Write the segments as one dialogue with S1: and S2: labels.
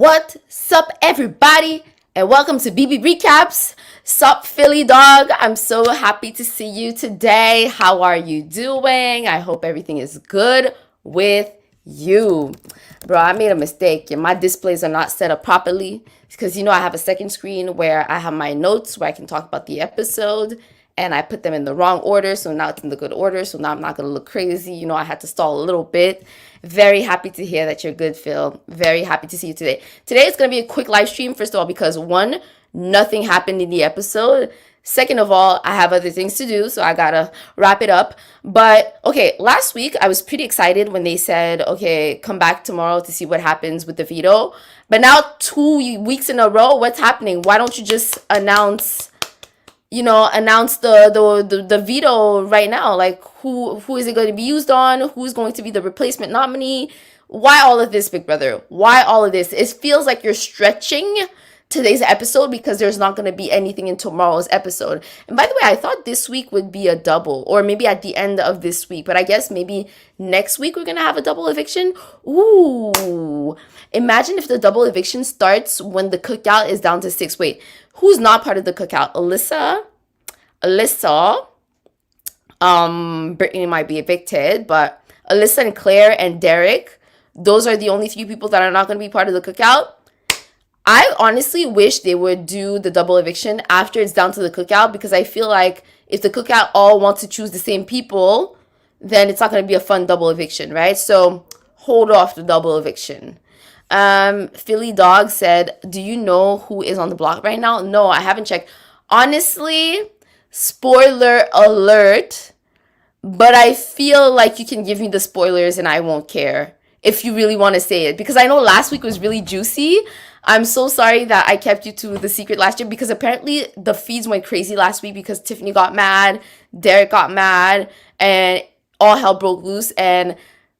S1: What's up, everybody? And welcome to BB Recaps. Sup, Philly dog? I'm so happy to see you today. How are you doing? I hope everything is good with you. Bro, I made a mistake. My displays are not set up properly because I have a second screen where I have my notes where I can talk about the episode, and I put them in the wrong order, so now it's in the good order, so now I'm not going to look crazy. I had to stall a little bit. Very happy to hear that you're good, Phil. Very happy to see you today. Today it's going to be a quick live stream, first of all, because one, nothing happened in the episode. Second of all, I have other things to do, so I gotta wrap it up. But, okay, last week I was pretty excited when they said, okay, come back tomorrow to see what happens with the veto. But now 2 weeks in a row, what's happening? Why don't you just announce the veto right now? Like, who is it going to be used on? Who's going to be the replacement nominee? Why all of this, big brother? Why all of this? It feels like you're stretching today's episode because there's not going to be anything in tomorrow's episode. And by the way, I thought this week would be a double, or maybe at the end of this week, but I guess maybe next week we're going to have a double eviction. Ooh, imagine if the double eviction starts when the cookout is down to 6. Wait, who's not part of the cookout? Alyssa, Brittany might be evicted, but Alyssa and Claire and Derek, those are the only 3 people that are not going to be part of the cookout. I honestly wish they would do the double eviction after it's down to the cookout, because I feel like if the cookout all wants to choose the same people, then it's not going to be a fun double eviction, right? So hold off the double eviction. Philly Dog said, do you know who is on the block right now? No, I haven't checked. Honestly, spoiler alert, but I feel like you can give me the spoilers and I won't care if you really want to say it, because I know last week was really juicy. I'm so sorry that I kept you to the secret last year, because apparently the feeds went crazy last week because Tiffany got mad, Derek got mad, and all hell broke loose. And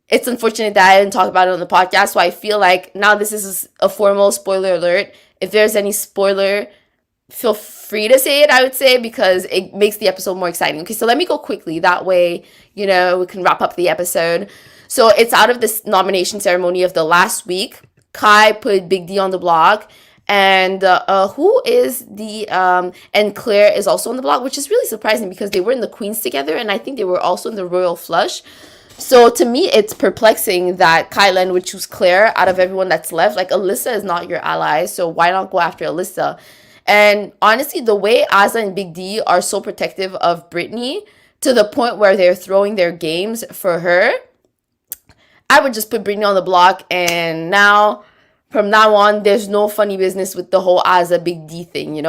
S1: it's unfortunate that I didn't talk about it on the podcast, so I feel like now this is a formal spoiler alert. If there's any spoiler, feel free to say it, I would say, because it makes the episode more exciting. Okay, so let me go quickly. That way, we can wrap up the episode. So it's out of this nomination ceremony of the last week. Kai put Big D on the block, and who is the and Claire is also on the block, which is really surprising because they were in the Queens together, and I think they were also in the Royal Flush. So to me, it's perplexing that Kylan would choose Claire out of everyone that's left. Like, Alyssa is not your ally, so why not go after Alyssa? And honestly, the way Azza and Big D are so protective of Brittany to the point where they're throwing their games for her, I would just put Brittany on the block, and from now on, there's no funny business with the whole Azza Big D thing,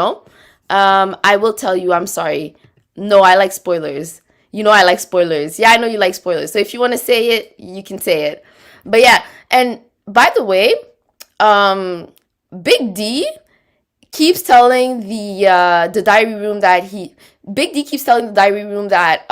S1: I will tell you, I'm sorry. No, I like spoilers. I like spoilers. Yeah, I know you like spoilers. So if you want to say it, you can say it. But yeah, and by the way, Big D keeps telling the diary room that Big D keeps telling the diary room that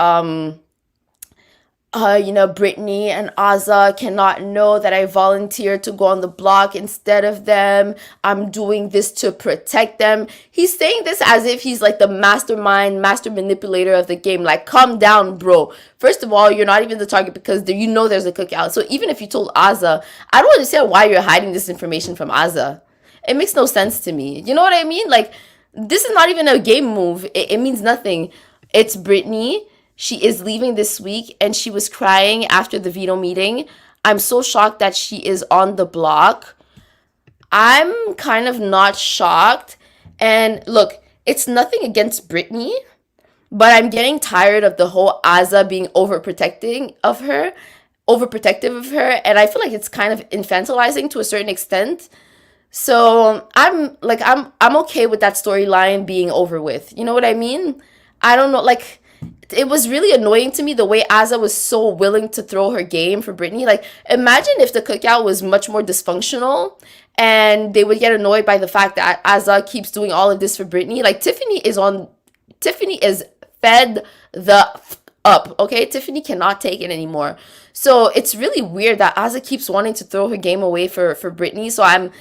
S1: Brittany and Azza cannot know that I volunteered to go on the block instead of them. I'm doing this to protect them. He's saying this as if he's like the mastermind, master manipulator of the game. Like, calm down, bro. First of all, you're not even the target because there's a cookout. So even if you told Azza, I don't understand why you're hiding this information from Azza. It makes no sense to me. You know what I mean? Like, this is not even a game move. It means nothing. It's Brittany. She is leaving this week, and she was crying after the veto meeting. I'm so shocked that she is on the block. I'm kind of not shocked. And look, it's nothing against Brittany, but I'm getting tired of the whole Azza being overprotective of her, and I feel like it's kind of infantilizing to a certain extent. So I'm okay with that storyline being over with. You know what I mean? I don't know, like, it was really annoying to me the way Azza was so willing to throw her game for Brittany. Like, imagine if the cookout was much more dysfunctional and they would get annoyed by the fact that Azza keeps doing all of this for Brittany. Like, Tiffany is fed the up, okay? Tiffany cannot take it anymore. So it's really weird that Azza keeps wanting to throw her game away for Brittany. So I'm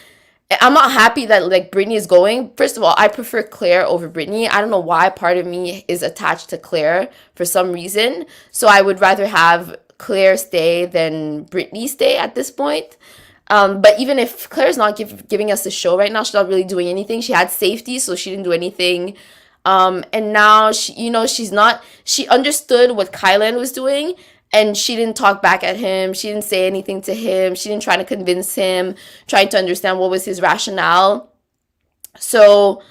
S1: not happy that, like, Brittany is going. First of all, I prefer Claire over Brittany. I don't know why part of me is attached to Claire for some reason. So I would rather have Claire stay than Brittany stay at this point. But even if Claire's not giving us the show right now, she's not really doing anything. She had safety, so she didn't do anything. And now she understood what Kylan was doing, and she didn't talk back at him. She didn't say anything to him. She didn't try to convince him, trying to understand what was his rationale. So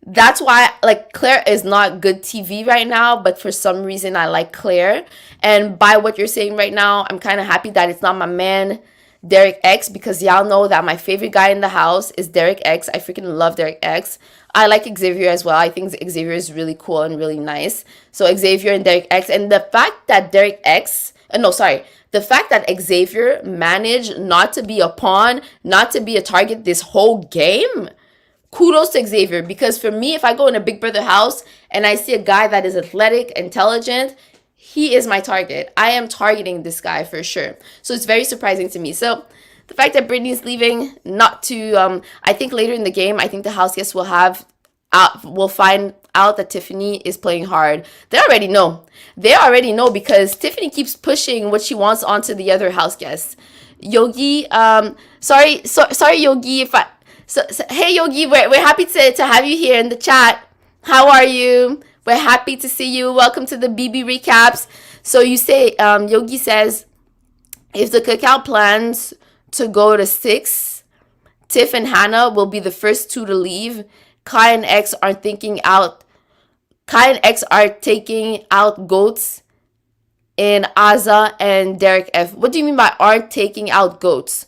S1: that's why, like, Claire is not good TV right now, but for some reason I like Claire. And by what you're saying right now, I'm kind of happy that it's not my man Derek X, because y'all know that my favorite guy in the house is Derek X. I freaking love Derek X. I like Xavier as well. I think Xavier is really cool and really nice. So Xavier and Derek X, and the fact that the fact that Xavier managed not to be a pawn, not to be a target this whole game, kudos to Xavier. Because for me, if I go in a Big Brother house and I see a guy that is athletic, intelligent, he is my target. I am targeting this guy for sure. So it's very surprising to me. So the fact that Brittany's leaving, not to, I think later in the game, I think the house guests will find out that Tiffany is playing hard. They already know. They already know, because Tiffany keeps pushing what she wants onto the other house guests. Yogi, sorry, Yogi. Hey, Yogi, we're happy to have you here in the chat. How are you? We're happy to see you. Welcome to the BB recaps. So you say, Yogi says, if the cookout plans to go to 6, Tiff and Hannah will be the first 2 to leave. Kai and X are taking out goats in Azah and Derek F. What do you mean by aren't taking out goats?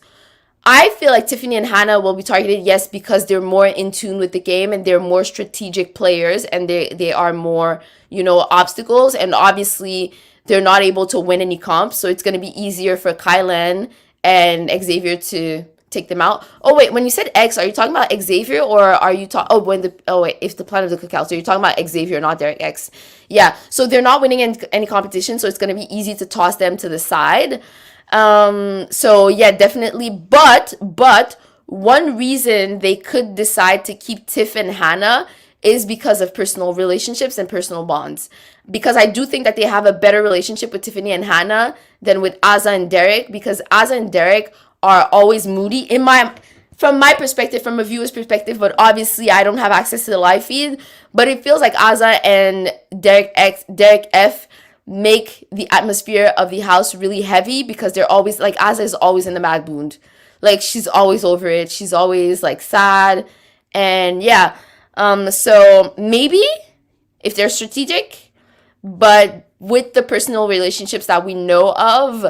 S1: I feel like Tiffany and Hannah will be targeted, yes, because they're more in tune with the game and they're more strategic players, and they are more, obstacles, and obviously they're not able to win any comps, so it's going to be easier for Kylan and Xavier to take them out. Oh wait, when you said X, are you talking about Xavier, or are you talking if the plan of the cookout, so you're talking about Xavier, not Derek X. Yeah, so they're not winning any competition, so it's going to be easy to toss them to the side. So yeah, definitely. But one reason they could decide to keep Tiff and Hannah is because of personal relationships and personal bonds. Because I do think that they have a better relationship with Tiffany and Hannah than with Azah and Derek, because Azah and Derek are always moody from my perspective, from a viewer's perspective, but obviously I don't have access to the live feed. But it feels like Azah and Derek F make the atmosphere of the house really heavy, because they're always like, Azah is always in the mad mood, like she's always over it, she's always like sad. And yeah, so maybe if they're strategic, but with the personal relationships that we know of,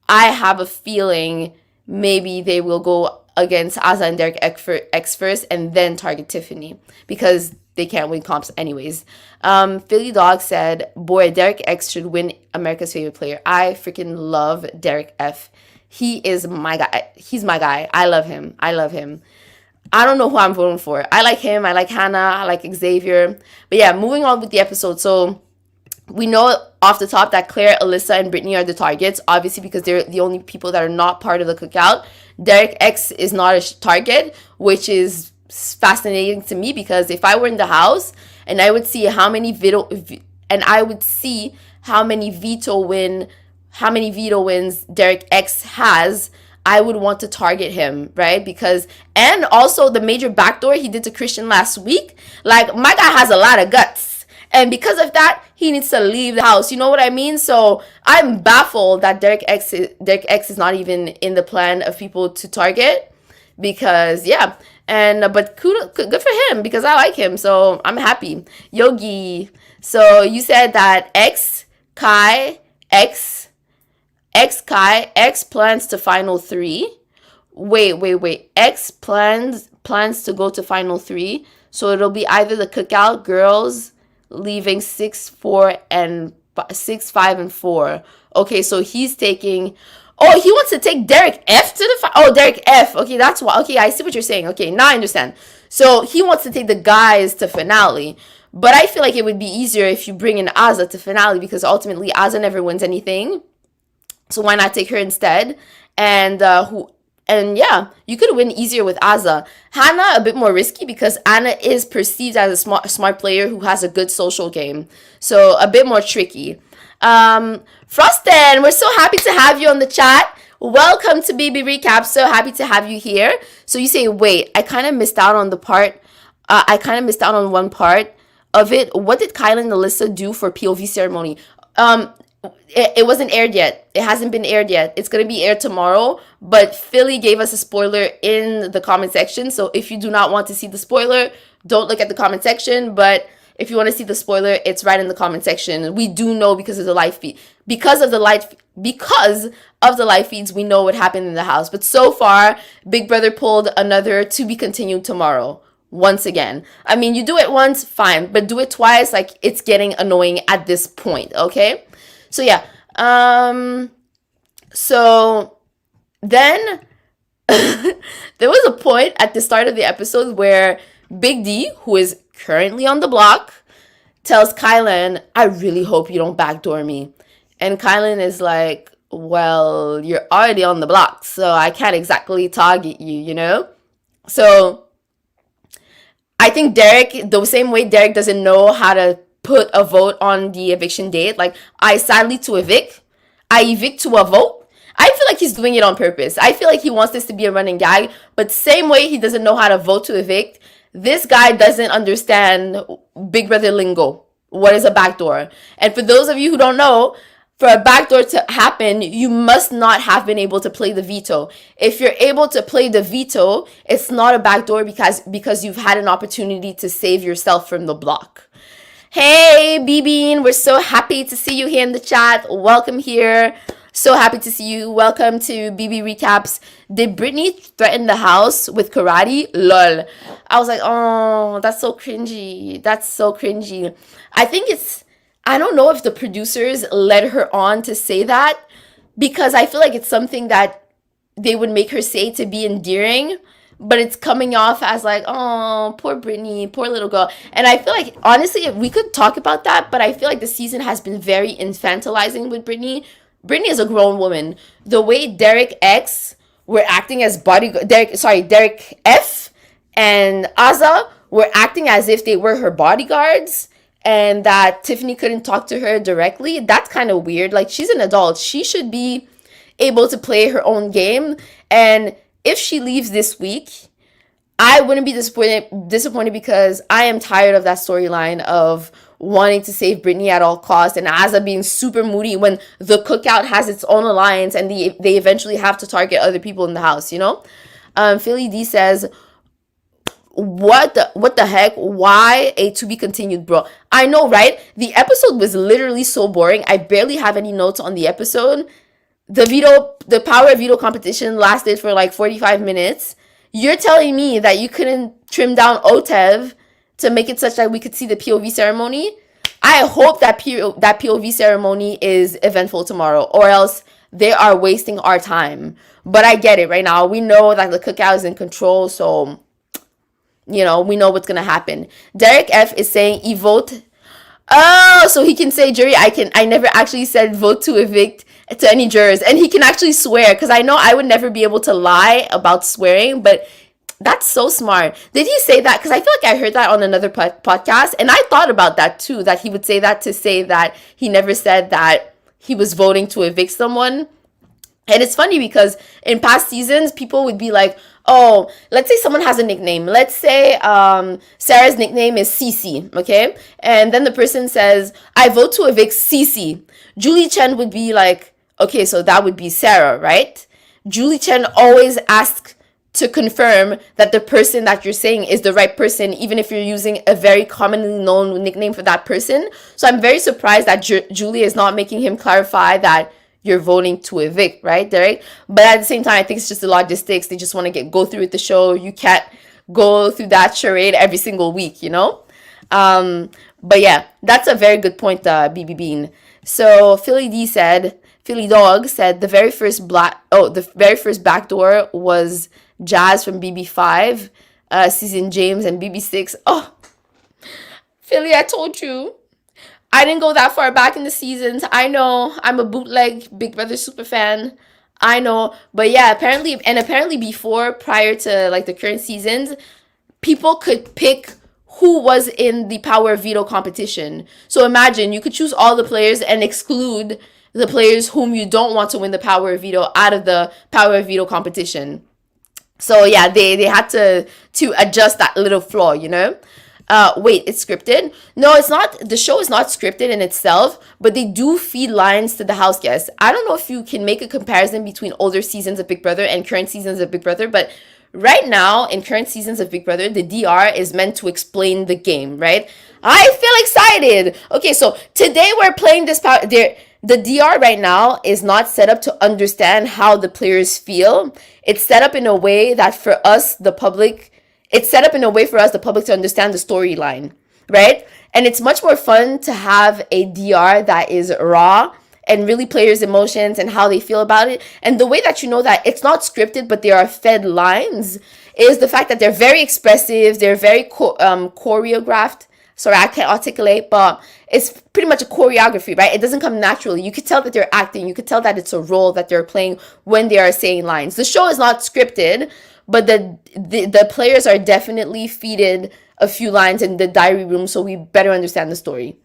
S1: I have a feeling maybe they will go against Azah and Derek X first and then target Tiffany, because they can't win comps anyways. Philly Dog said, boy, Derek X should win America's favorite player. I freaking love Derek F. He is my guy. He's my guy. I love him. I don't know who I'm voting for. I like him. I like Hannah. I like Xavier. But yeah, moving on with the episode. So we know off the top that Claire, Alyssa, and Brittany are the targets, obviously, because they're the only people that are not part of the cookout. Derek X is not a target, which is fascinating to me, because if I were in the house and I would see how many veto wins Derek X has, I would want to target him, right? Because, and also the major backdoor he did to Christian last week, like, my guy has a lot of guts, and because of that he needs to leave the house, you know what I mean? So I'm baffled that Derek X is not even in the plan of people to target, because yeah. And but good for him, because I like him, so I'm happy. Yogi, so you said that X plans to final 3. Wait. X plans to go to final 3. So it'll be either the cookout girls leaving 6, 5, and 4. Okay, so he's taking. Oh, he wants to take Derek F to the Derek F. Okay, that's why. Okay, I see what you're saying. Okay, now I understand. So he wants to take the guys to finale. But I feel like it would be easier if you bring in Azah to finale, because ultimately Azah never wins anything. So why not take her instead? And yeah, you could win easier with Azah. Hannah, a bit more risky, because Anna is perceived as a smart player who has a good social game. So a bit more tricky. Frostin, we're so happy to have you on the chat. Welcome to BB Recap. So happy to have you here. So you say, wait, I kind of missed out on the part. I kind of missed out on one part of it. What did Kylan and Alyssa do for POV ceremony? It wasn't aired yet. It hasn't been aired yet. It's going to be aired tomorrow. But Philly gave us a spoiler in the comment section. So if you do not want to see the spoiler, don't look at the comment section. But if you want to see the spoiler, it's right in the comment section. We do know because of the live feed. Because of the live feeds, we know what happened in the house. But so far, Big Brother pulled another to be continued tomorrow. Once again. I mean, you do it once, fine. But do it twice, like, it's getting annoying at this point, okay? So, yeah. So, then, there was a point at the start of the episode where Big D, who is currently on the block, tells Kylan, I really hope you don't backdoor me. And Kylan is like, well, you're already on the block, so I can't exactly target you, you know? So I think Derek, the same way Derek doesn't know how to put a vote on the eviction date, like, I sadly to evict, I evict to a vote. I feel like he's doing it on purpose. I feel like he wants this to be a running gag, but same way he doesn't know how to vote to evict, this guy doesn't understand Big Brother lingo. What is a backdoor? And for those of you who don't know, for a backdoor to happen, you must not have been able to play the veto. If you're able to play the veto, it's not a backdoor because you've had an opportunity to save yourself from the block. Hey, BB, we're so happy to see you here in the chat. Welcome here. So happy to see you. Welcome to BB Recaps. Did Brittany threaten the house with karate? Lol. I was like, oh, that's so cringy. That's so cringy. I don't know if the producers led her on to say that, because I feel like it's something that they would make her say to be endearing, but it's coming off as like, oh, poor Brittany, poor little girl. And I feel like, honestly, we could talk about that, but I feel like the season has been very infantilizing with Brittany. Brittany is a grown woman. The way Derek X were acting as Derek F and Azah were acting as if they were her bodyguards, and that Tiffany couldn't talk to her directly, that's kind of weird. Like, she's an adult. She should be able to play her own game. And if she leaves this week, I wouldn't be disappointed because I am tired of that storyline of wanting to save Brittany at all costs and Azah being super moody when the cookout has its own alliance and they eventually have to target other people in the house, you know? Philly D says, what the heck? Why a to be continued, bro? I know, right? The episode was literally so boring. I barely have any notes on the episode. The power of veto competition lasted for like 45 minutes. You're telling me that you couldn't trim down Otev to make it such that we could see the POV ceremony? I hope that POV ceremony is eventful tomorrow, or else they are wasting our time. But I get it right now. We know that the cookout is in control, so you know, we know what's gonna happen. Derek F is saying vote. Oh, so he can say, jury, I never actually said vote to evict to any jurors. And he can actually swear, because I know I would never be able to lie about swearing, but that's so smart. Did he say that? Because I feel like I heard that on another podcast, and I thought about that too, that he would say that to say that he never said that he was voting to evict someone. And it's funny because in past seasons, people would be like, oh, let's say someone has a nickname. Let's say Sarah's nickname is Cece, okay? And then the person says, I vote to evict Cece. Julie Chen would be like, okay, so that would be Sarah, right? Julie Chen always asks to confirm that the person that you're saying is the right person, even if you're using a very commonly known nickname for that person. So I'm very surprised that Julie is not making him clarify that you're voting to evict, right, Derek? But at the same time, I think it's just the logistics. They just want to go through with the show. You can't go through that charade every single week, you know? But yeah, that's a very good point, BB Bean. So Philly Dog said the very first backdoor was Jazz from BB5, Season James and BB6. Oh, Philly, I told you. I didn't go that far back in the seasons. I know. I'm a bootleg Big Brother super fan. I know. But yeah, apparently before, prior to like the current seasons, people could pick who was in the power veto competition. So imagine you could choose all the players and exclude the players whom you don't want to win the power of veto out of the power of veto competition. So yeah, they had to adjust that little flaw, you know. Wait, it's scripted? No, it's not. The show is not scripted in itself, but they do feed lines to the house guests. I don't know if you can make a comparison between older seasons of Big Brother and current seasons of Big Brother, but right now in current seasons of Big Brother, the DR is meant to explain the game, right? I feel excited. Okay, so today we're playing this power. The DR right now is not set up to understand how the players feel. It's set up in a way that for us, the public, it's set up in a way for us, the public, to understand the storyline, right? And it's much more fun to have a DR that is raw and really players' emotions and how they feel about it. And the way that you know that it's not scripted, but they are fed lines, is the fact that they're very expressive, they're very choreographed. Sorry, I can't articulate, but it's pretty much a choreography, right? It doesn't come naturally. You could tell that they're acting. You could tell that it's a role that they're playing when they are saying lines. The show is not scripted, but the players are definitely feeded a few lines in the diary room, so we better understand the story.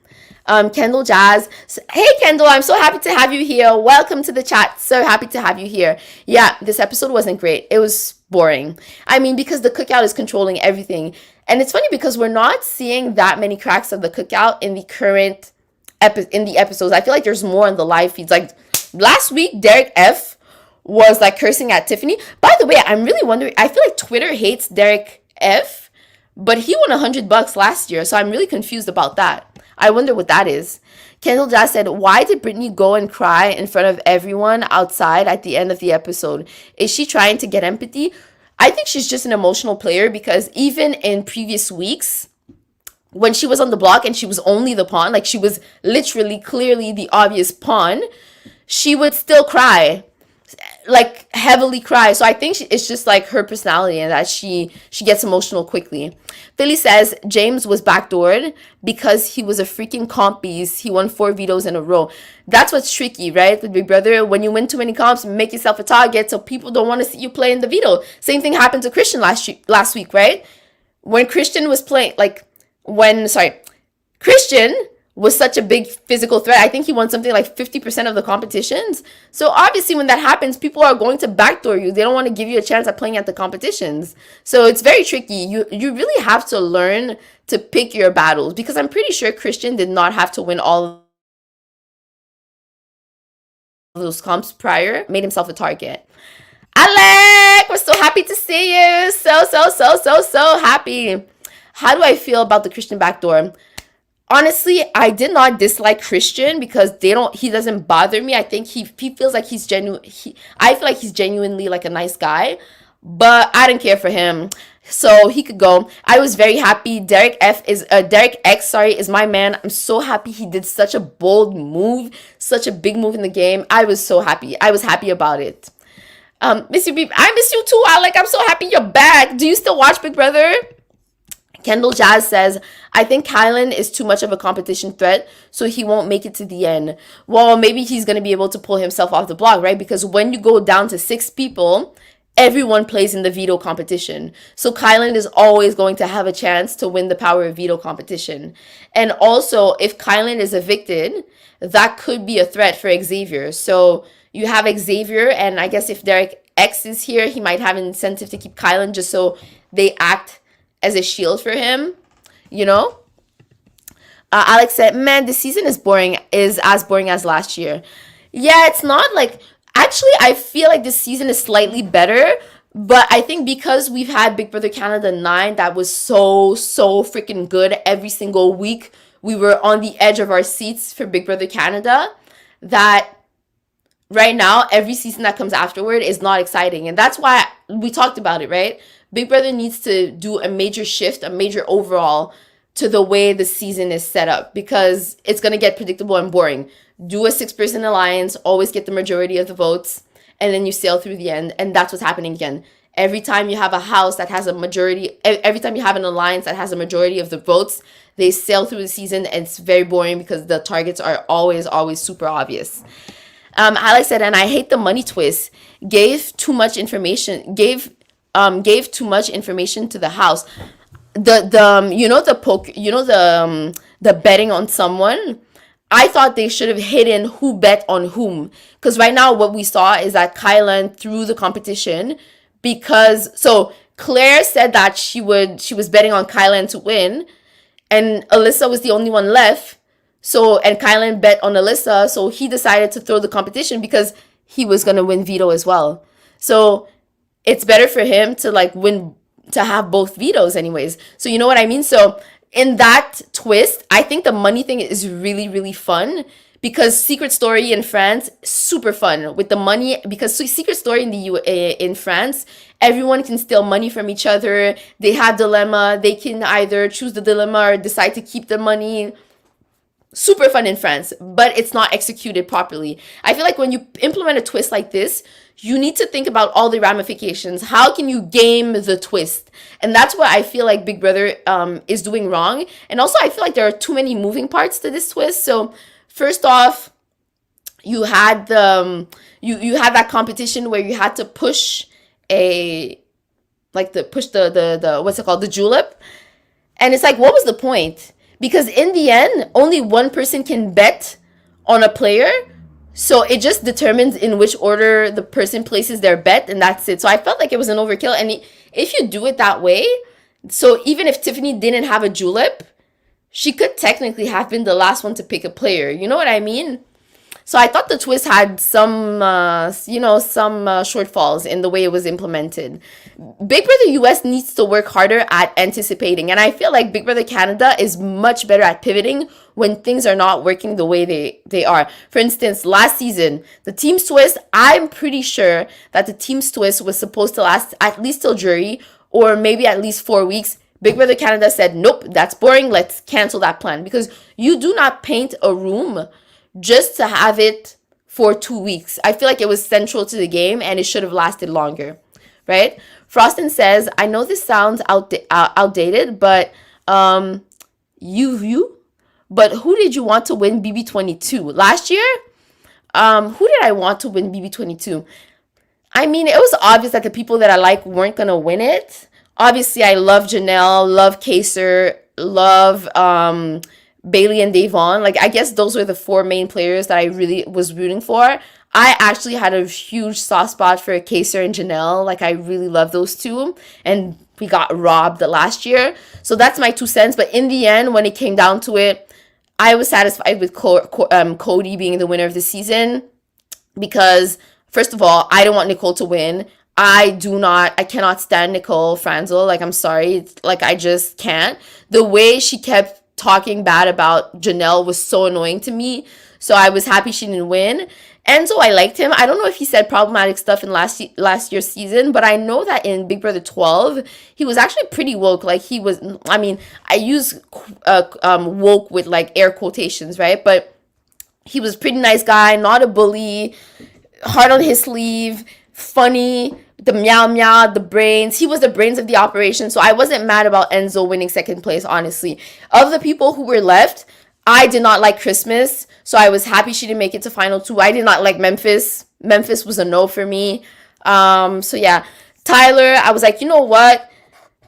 S1: Kendall Jazz. Hey, Kendall, I'm so happy to have you here. Welcome to the chat. So happy to have you here. Yeah, this episode wasn't great. It was boring. I mean, because the cookout is controlling everything. And it's funny because we're not seeing that many cracks of the cookout in the current episodes. I feel like there's more on the live feeds. Like last week, Derek F was like cursing at Tiffany. By the way, I'm really wondering, I feel like Twitter hates Derek F, but he won $100 last year. So I'm really confused about that. I wonder what that is. Kendall Jazz said, why did Brittany go and cry in front of everyone outside at the end of the episode? Is she trying to get empathy? I think she's just an emotional player, because even in previous weeks, when she was on the block and she was only the pawn, like she was literally clearly the obvious pawn, she would still cry, like heavily cry. So I think it's just like her personality, and that she gets emotional quickly. Philly says James was backdoored because he was a freaking comp beast. He won 4 vetoes in a row. That's what's tricky, right? With Big Brother, when you win too many comps, make yourself a target so people don't want to see you play in the veto. Same thing happened to Christian last week, right? When Christian was playing, Christian was such a big physical threat. I think he won something like 50% of the competitions. So obviously when that happens, people are going to backdoor you. They don't want to give you a chance at playing at the competitions. So it's very tricky. You really have to learn to pick your battles, because I'm pretty sure Christian did not have to win all of those comps prior, made himself a target. Alec, we're so happy to see you. So happy. How do I feel about the Christian backdoor? Honestly, I did not dislike Christian because he doesn't bother me. I think he feels like he's genuine. I feel like he's genuinely like a nice guy, but I didn't care for him. So he could go. I was very happy. Derek X is my man. I'm so happy he did such a bold move, such a big move in the game. I was so happy. I was happy about it. Miss you, I miss you too, Alec. I'm so happy you're back. Do you still watch Big Brother? Kendall Jazz says, I think Kylan is too much of a competition threat, so he won't make it to the end. Well, maybe he's going to be able to pull himself off the block, right? Because when you go down to 6 people, everyone plays in the veto competition. So Kylan is always going to have a chance to win the power of veto competition. And also, if Kylan is evicted, that could be a threat for Xavier. So you have Xavier, and I guess if Derek X is here, he might have an incentive to keep Kylan just so they act as a shield for him, you know? Alex said, man, this season is as boring as last year. Yeah, it's not like, actually, I feel like this season is slightly better, but I think because we've had Big Brother Canada 9, that was so freaking good every single week. We were on the edge of our seats for Big Brother Canada, that right now, every season that comes afterward is not exciting. And that's why we talked about it, right? Big Brother needs to do a major shift, a major overhaul to the way the season is set up, because it's going to get predictable and boring. Do a 6-person alliance, always get the majority of the votes, and then you sail through the end. And that's what's happening again. Every time you have a house that has a majority, every time you have an alliance that has a majority of the votes, they sail through the season, and it's very boring because the targets are always super obvious. Alex said, and I hate the money twist. Gave too much information to the house. The betting on someone. I thought they should have hidden who bet on whom. Because right now what we saw is that Kylan threw the competition so Claire said that she was betting on Kylan to win, and Alyssa was the only one left. So, and Kylan bet on Alyssa, so he decided to throw the competition because he was gonna win veto as well. So it's better for him to like win, to have both vetoes anyways. So you know what I mean? So in that twist, I think the money thing is really, really fun, because Secret Story in France, super fun with the money, because Secret Story in France, everyone can steal money from each other. They have dilemma. They can either choose the dilemma or decide to keep the money. Super fun in France, but it's not executed properly. I feel like when you implement a twist like this, you need to think about all the ramifications. How can you game the twist? And that's what I feel like Big Brother is doing wrong. And also, I feel like there are too many moving parts to this twist. So first off, you had you had that competition where you had to push the what's it called, the julep, and it's like, what was the point? Because in the end, only one person can bet on a player. So it just determines in which order the person places their bet, and that's it. So I felt like it was an overkill. And if you do it that way, so even if Tiffany didn't have a julep, she could technically have been the last one to pick a player. You know what I mean? So I thought the twist had some shortfalls in the way it was implemented. Big Brother US needs to work harder at anticipating. And I feel like Big Brother Canada is much better at pivoting when things are not working the way they are. For instance, last season, the team's twist, I'm pretty sure that the team's twist was supposed to last at least till jury, or maybe at least 4 weeks. Big Brother Canada said, nope, that's boring. Let's cancel that plan. Because you do not paint a room just to have it for 2 weeks. I feel like it was central to the game and it should have lasted longer, right? Frostin says, I know this sounds outdated, but but who did you want to win BB22? Last year, who did I want to win BB22? I mean, it was obvious that the people that I like weren't going to win it. Obviously, I love Janelle, love Kaser, love Bailey and Davon. Like, I guess those were the 4 main players that I really was rooting for. I actually had a huge soft spot for Kaser and Janelle. Like, I really love those two, and we got robbed last year. So that's my 2 cents. But in the end, when it came down to it, I was satisfied with Cody being the winner of the season, because first of all, I don't want Nicole to win. I cannot stand Nicole Franzel. Like, I'm sorry. Like, I just can't. The way she kept talking bad about Janelle was so annoying to me. So I was happy she didn't win. Enzo, I liked him. I don't know if he said problematic stuff in last year's season, but I know that in Big Brother 12, he was actually pretty woke. Like, he was, I mean, I use woke with like air quotations, right? But he was a pretty nice guy, not a bully, heart on his sleeve, funny, the meow meow, the brains. He was the brains of the operation. So I wasn't mad about Enzo winning second place, honestly. Of the people who were left, I did not like Christmas. So I was happy she didn't make it to final 2. I did not like Memphis. Memphis was a no for me. So yeah. Tyler, I was like, you know what?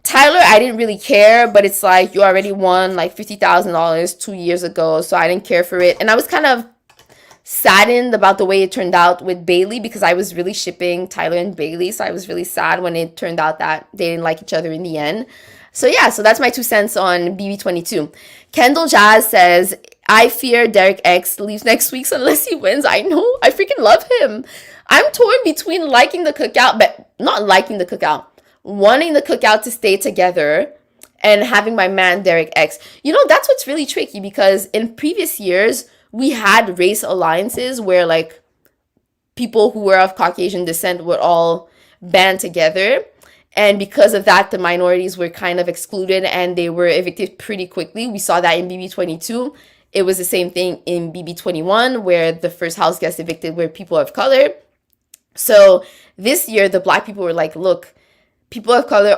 S1: Tyler, I didn't really care, but it's like, you already won like $50,000 2 years ago. So I didn't care for it. And I was kind of saddened about the way it turned out with Bailey, because I was really shipping Tyler and Bailey. So I was really sad when it turned out that they didn't like each other in the end. So yeah, so that's my 2 cents on BB22. Kendall Jazz says, I fear Derek X leaves next week unless he wins. I know, I freaking love him. I'm torn between liking the cookout, but not liking the cookout, wanting the cookout to stay together, and having my man Derek X. You know, that's what's really tricky, because in previous years, we had race alliances where like people who were of Caucasian descent would all band together. And because of that, the minorities were kind of excluded and they were evicted pretty quickly. We saw that in BB22. It was the same thing in BB21, where the first house guest evicted were people of color. So this year, the Black people were like, look, people of color,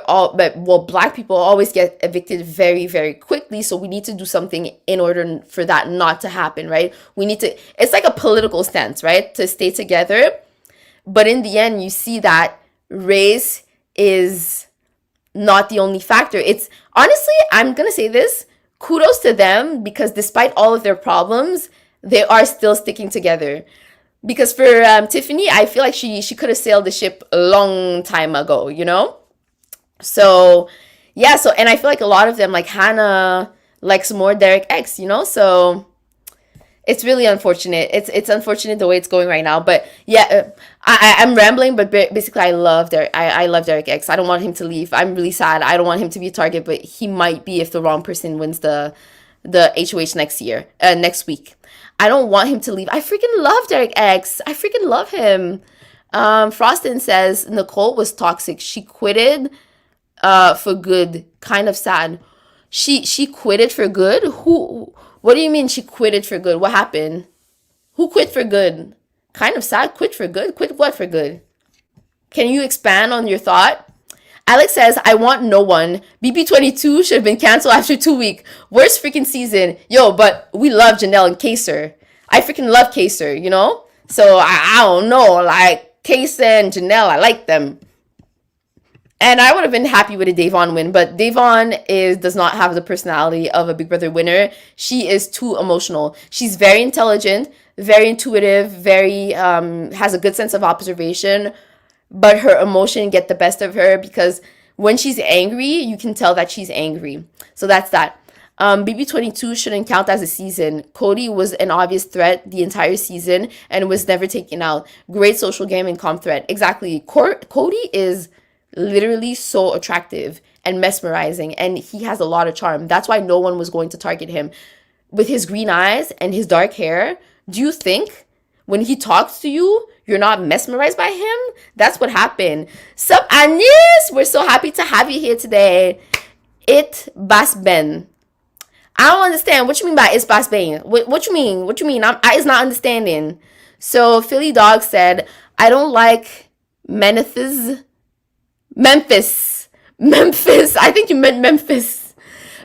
S1: Black people always get evicted very, very quickly. So we need to do something in order for that not to happen, right? We need to, it's like a political stance, right? To stay together. But in the end, you see that race is not the only factor. It's honestly, I'm going to say this, kudos to them, because despite all of their problems, they are still sticking together. Because for Tiffany, I feel like she could have sailed the ship a long time ago, you know? So, yeah, so, and I feel like a lot of them, like Hannah likes more Derek X, you know? So, it's really unfortunate. It's unfortunate the way it's going right now. But yeah, I'm rambling, but basically I love Derek. I love Derek X. I don't want him to leave. I'm really sad. I don't want him to be a target, but he might be if the wrong person wins the HOH next week. I don't want him to leave. I freaking love Derek X. I freaking love him. Frostin says Nicole was toxic. She quitted for good. Kind of sad. She quitted for good? Who? What do you mean she quitted for good? What happened? Who quit for good? Kind of sad. Quit for good? Quit what for good? Can you expand on your thought? Alex says, I want no one. BB23 should have been canceled after 2 weeks. Worst freaking season. Yo, but we love Janelle and Kaser. I freaking love Kaser, you know? So, I don't know. Like, Kaser and Janelle, I like them. And I would have been happy with a Davon win, but Davon does not have the personality of a Big Brother winner. She is too emotional. She's very intelligent, very intuitive, very has a good sense of observation, but her emotion get the best of her because when she's angry, you can tell that she's angry. So that's that. BB22 shouldn't count as a season. Cody was an obvious threat the entire season and was never taken out. Great social game and calm threat. Exactly. Cody is literally so attractive and mesmerizing, and he has a lot of charm. That's why no one was going to target him. With his green eyes and his dark hair, do you think when he talks to you, you're not mesmerized by him? That's what happened. Sup, Anis? We're so happy to have you here today. It Bas Ben. I don't understand. What you mean by it's Bas Ben? What you mean? What you mean? I is not understanding. So Philly Dog said, I don't like Memphis. I think you meant Memphis.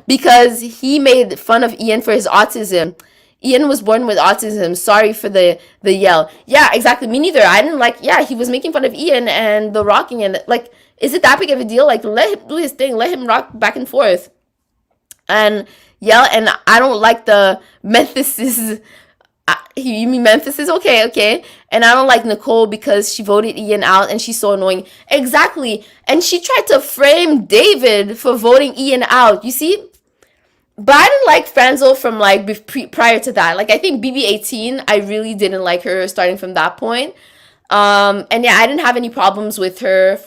S1: Because he made fun of Ian for his autism. Ian was born with autism. Sorry for the yell. Yeah, exactly. Me neither. I didn't like, yeah, he was making fun of Ian and the rocking. And like, is it that big of a deal? Like, let him do his thing. Let him rock back and forth. And yell. And I don't like the Memphis. You mean Memphis is okay. And I don't like Nicole because she voted Ian out and she's so annoying. Exactly. And she tried to frame David for voting Ian out. You see? But I didn't like Franzel from like prior to that. Like I think BB18, I really didn't like her starting from that point. And yeah, I didn't have any problems with her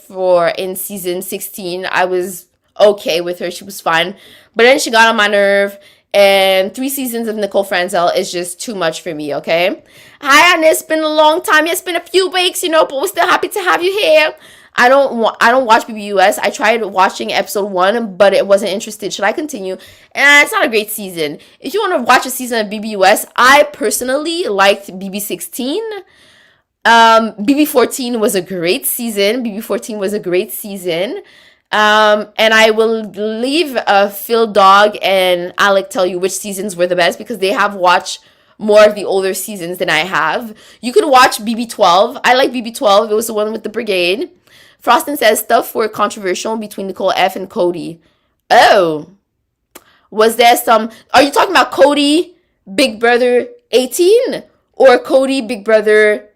S1: in season 16. I was okay with her. She was fine. But then she got on my nerve. And 3 seasons of Nicole Franzel is just too much for me, okay? Hi, Anna. It's been a long time. It's been a few weeks, you know, but we're still happy to have you here. I don't watch BBUS. I tried watching episode 1, but it wasn't interested. Should I continue? And it's not a great season. If you want to watch a season of BBUS, I personally liked BB16. BB14 was a great season. And I will leave Phil Dog and Alec tell you which seasons were the best because they have watched more of the older seasons than I have. You could watch BB12. I like BB12. It was the one with the brigade. Frostin says stuff were controversial between Nicole F and Cody. Oh. Was there some... Are you talking about Cody Big Brother 18 or Cody Big Brother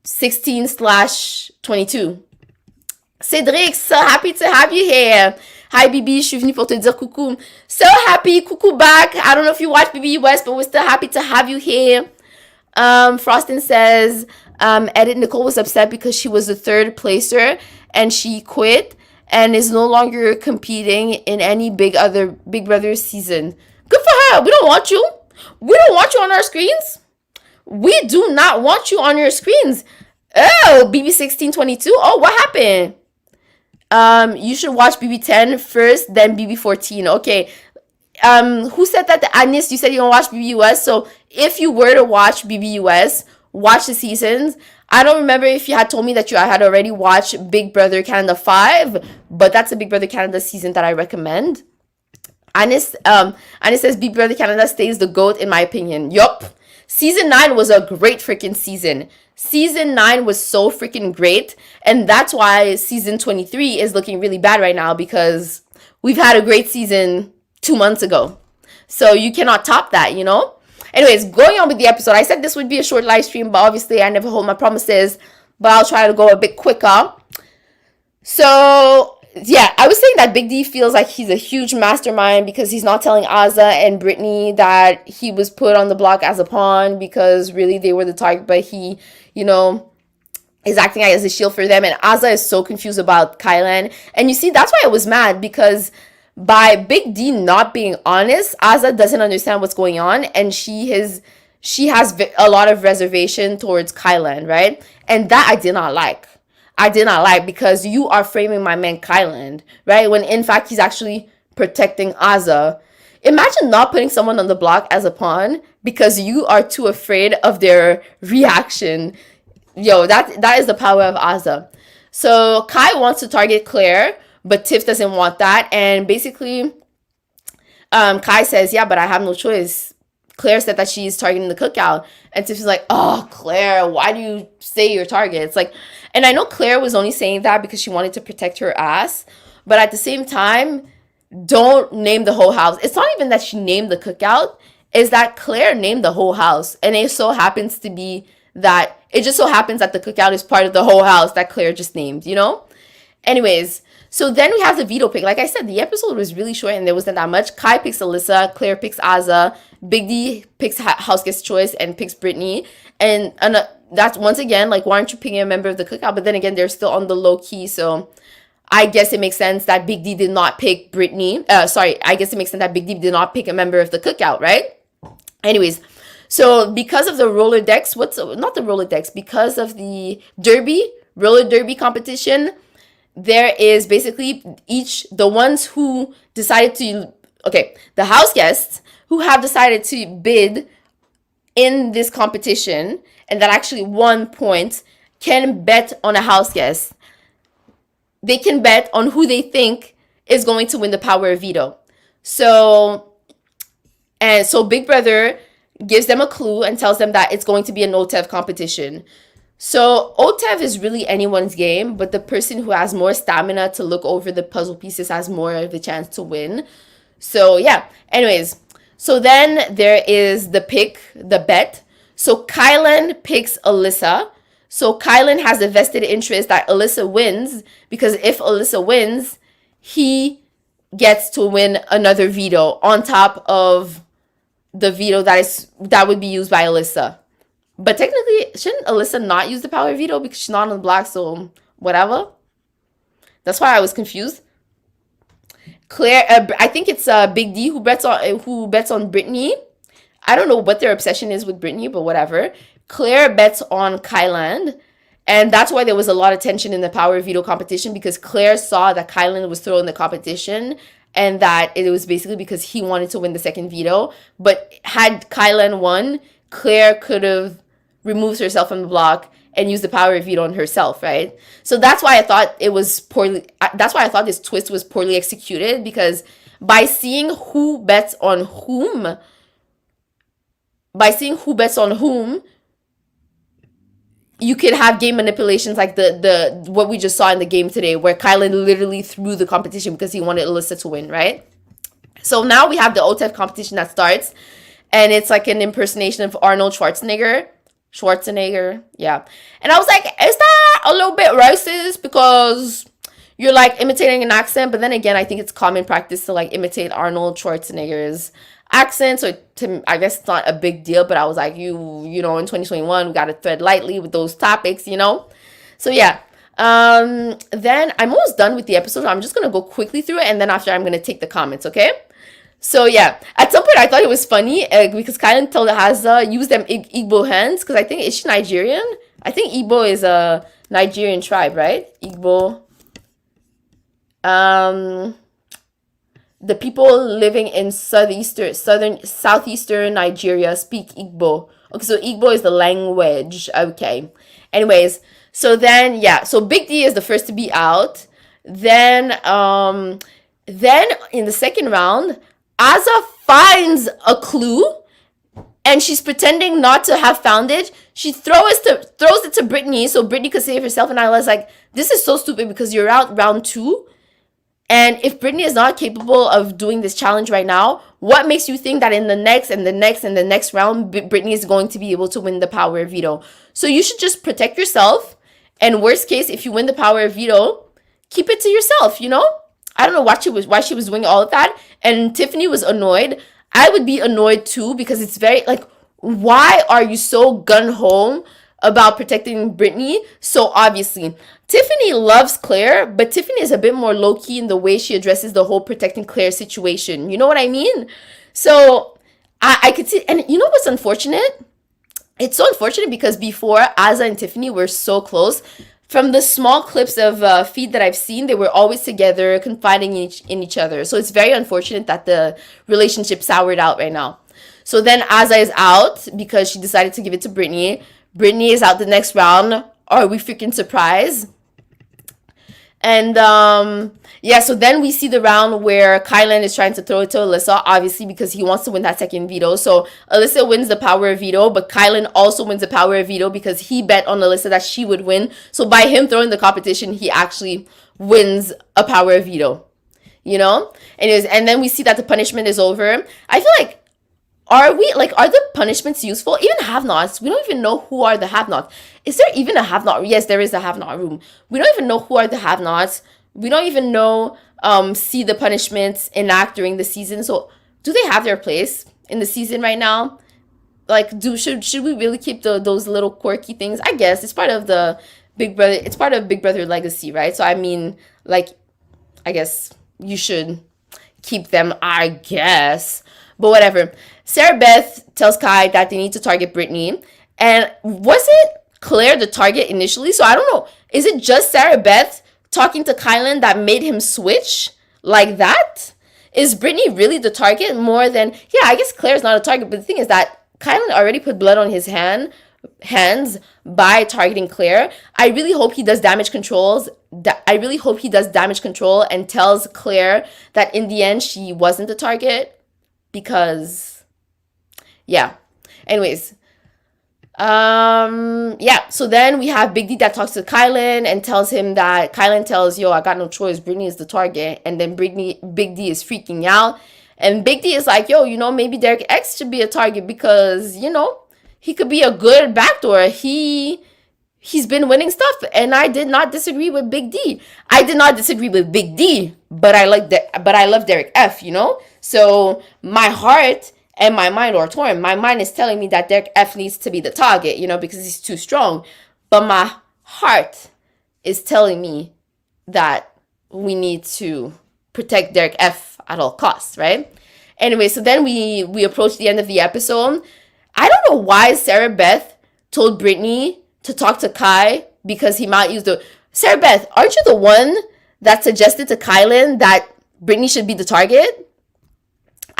S1: 16/22? Cédric, so happy to have you here. Hi, BB, je suis venue pour te dire coucou. So happy, coucou back. I don't know if you watch BB West, but we're still happy to have you here. Frostin says, edit Nicole was upset because she was the 3rd placer and she quit and is no longer competing in any Big Brother season. Good for her. We don't want you. We don't want you on our screens. We do not want you on your screens. Oh, BB1622. Oh, what happened? You should watch BB10 first, then BB14. Okay. Who said that? Anis, you said you don't watch BBUS. So if you were to watch BBUS, watch the seasons. I don't remember if you had told me that I had already watched Big Brother Canada 5, but that's a Big Brother Canada season that I recommend. Anis says Big Brother Canada stays the GOAT in my opinion. Yup. Season 9 was a great freaking season. Season 9 was so freaking great. And that's why season 23 is looking really bad right now because we've had a great season 2 months ago. So you cannot top that, you know? anyways, going on with the episode, I said this would be a short live stream, but obviously I never hold my promises, but I'll try to go a bit quicker. So yeah, I was saying that Big D feels like he's a huge mastermind because he's not telling Azza and Brittany that he was put on the block as a pawn because really they were the target, but he, you know, is acting as a shield for them. And Azza is so confused about Kylan. And you see, that's why I was mad, because by Big D not being honest, Azza doesn't understand what's going on, and she has a lot of reservation towards Kylan, right? And that I did not like. Because you are framing my man Kylan, right? When in fact he's actually protecting Azza. Imagine not putting someone on the block as a pawn because you are too afraid of their reaction. Yo, that is the power of Azza. So Kai wants to target Claire, but Tiff doesn't want that. And basically, Kai says, yeah, but I have no choice. Claire said that she's targeting the cookout. And Tiff is like, oh, Claire, why do you say your target? It's like, and I know Claire was only saying that because she wanted to protect her ass. But at the same time, don't name the whole house. It's not even that she named the cookout. It's that Claire named the whole house. And it so happens to be that, it just so happens that the cookout is part of the whole house that Claire just named, you know? Anyways, so then we have the veto pick. Like I said, the episode was really short and there wasn't that much. Kai picks Alyssa, Claire picks Azza, Big D picks house guest choice and picks Brittany. And that's once again, like, why aren't you picking a member of the cookout? But then again, they're still on the low key, so I guess it makes sense that Big D did not pick Brittany. I guess it makes sense that Big D did not pick a member of the cookout, right? Anyways, so because of the Rolodex, because of the roller derby competition, there is basically the house guests who have decided to bid in this competition and that actually won points can bet on a house guest. They can bet on who they think is going to win the power of veto. So Big Brother gives them a clue and tells them that it's going to be an OTEV competition. So OTEV is really anyone's game, but the person who has more stamina to look over the puzzle pieces has more of a chance to win. So yeah, anyways. So then there is the bet. So Kylan picks Alyssa. So Kylan has a vested interest that Alyssa wins, because if Alyssa wins, he gets to win another veto on top of the veto that would be used by Alyssa. But technically, shouldn't Alyssa not use the power veto because she's not on the block, so whatever? That's why I was confused. Claire, I think it's Big D who bets on Brittany. I don't know what their obsession is with Brittany, but whatever. Claire bets on Kylan, and that's why there was a lot of tension in the power veto competition, because Claire saw that Kylan was throwing the competition, and that it was basically because he wanted to win the second veto. But had Kylan won, Claire could have removed herself from the block and used the power of veto on herself, right? So that's why I thought this twist was poorly executed, because by seeing who bets on whom, you could have game manipulations like the what we just saw in the game today, where Kylan literally threw the competition because he wanted Alyssa to win, right? So now we have the OTEV competition that starts, and it's like an impersonation of Arnold Schwarzenegger, yeah. And I was like, is that a little bit racist because you're like imitating an accent? But then again, I think it's common practice to like imitate Arnold Schwarzenegger's accent, so I guess it's not a big deal. But I was like, you know, in 2021 we gotta tread lightly with those topics, you know. So yeah, then I'm almost done with the episode. I'm just gonna go quickly through it, and then after I'm gonna take the comments, okay? So yeah, at some point I thought it was funny because Kylan told Hazza use them Igbo hands, because I think, is she Nigerian? I think Igbo is a Nigerian tribe, right? Igbo. The people living in southeastern Nigeria speak Igbo. Okay, so Igbo is the language. Okay. Anyways, so then yeah, so Big D is the first to be out. Then in the second round, Azza finds a clue, and she's pretending not to have found it. She throws it to Brittany so Brittany could save herself, and I was like, this is so stupid because you're out round 2, And if Brittany is not capable of doing this challenge right now, what makes you think that in the next and the next and the next round, Brittany is going to be able to win the power of veto? So you should just protect yourself. And worst case, if you win the power of veto, keep it to yourself, you know? I don't know why she was doing all of that. And Tiffany was annoyed. I would be annoyed too, because it's very, like, why are you so gun-ho about protecting Brittany? So obviously, Tiffany loves Claire, but Tiffany is a bit more low-key in the way she addresses the whole protecting Claire situation. You know what I mean? So I could see, and you know what's unfortunate? It's so unfortunate because before, Azza and Tiffany were so close. From the small clips of feed that I've seen, they were always together, confiding in each other. So it's very unfortunate that the relationship soured out right now. So then Azza is out because she decided to give it to Brittany. Brittany is out the next round. Are we freaking surprised? And yeah, so then we see the round where Kylan is trying to throw it to Alyssa, obviously because he wants to win that second veto. So Alyssa wins the power of veto, but Kylan also wins the power of veto because he bet on Alyssa that she would win. So by him throwing the competition, he actually wins a power of veto, you know? And then we see that the punishment is over. I feel like, are the punishments useful? Even have-nots, we don't even know who are the have-nots. Is there even a have-not? Yes, there is a have-not room. We don't even know who are the have-nots. We don't even know, see the punishments enact during the season. So do they have their place in the season right now? Like, should we really keep those little quirky things? I guess it's part of the Big Brother. It's part of Big Brother legacy, right? So I mean, like, I guess you should keep them, I guess. But whatever. Sarah Beth tells Kai that they need to target Brittany. And wasn't Claire the target initially? So I don't know. Is it just Sarah Beth talking to Kylan that made him switch like that? Is Brittany really the target more than... Yeah, I guess Claire's not a target. But the thing is that Kylan already put blood on his hands by targeting Claire. I really hope he does damage controls. I really hope he does damage control and tells Claire that in the end she wasn't the target. Because, yeah. Anyways, yeah. So then we have Big D that talks to Kylan and tells him that Kylan tells, yo, I got no choice. Brittany is the target. And then Big D is freaking out. And Big D is like, yo, you know, maybe Derek X should be a target because, you know, he could be a good backdoor. He's been winning stuff. And I did not disagree with Big D. I did not disagree with Big D, but I love Derek F, you know? So my heart and my mind are torn. My mind is telling me that Derek F needs to be the target, you know, because he's too strong. But my heart is telling me that we need to protect Derek F at all costs, right? Anyway, so then we approach the end of the episode. I don't know why Sarah Beth told Brittany to talk to Kai because he might use the... Sarah Beth, aren't you the one that suggested to Kylan that Brittany should be the target?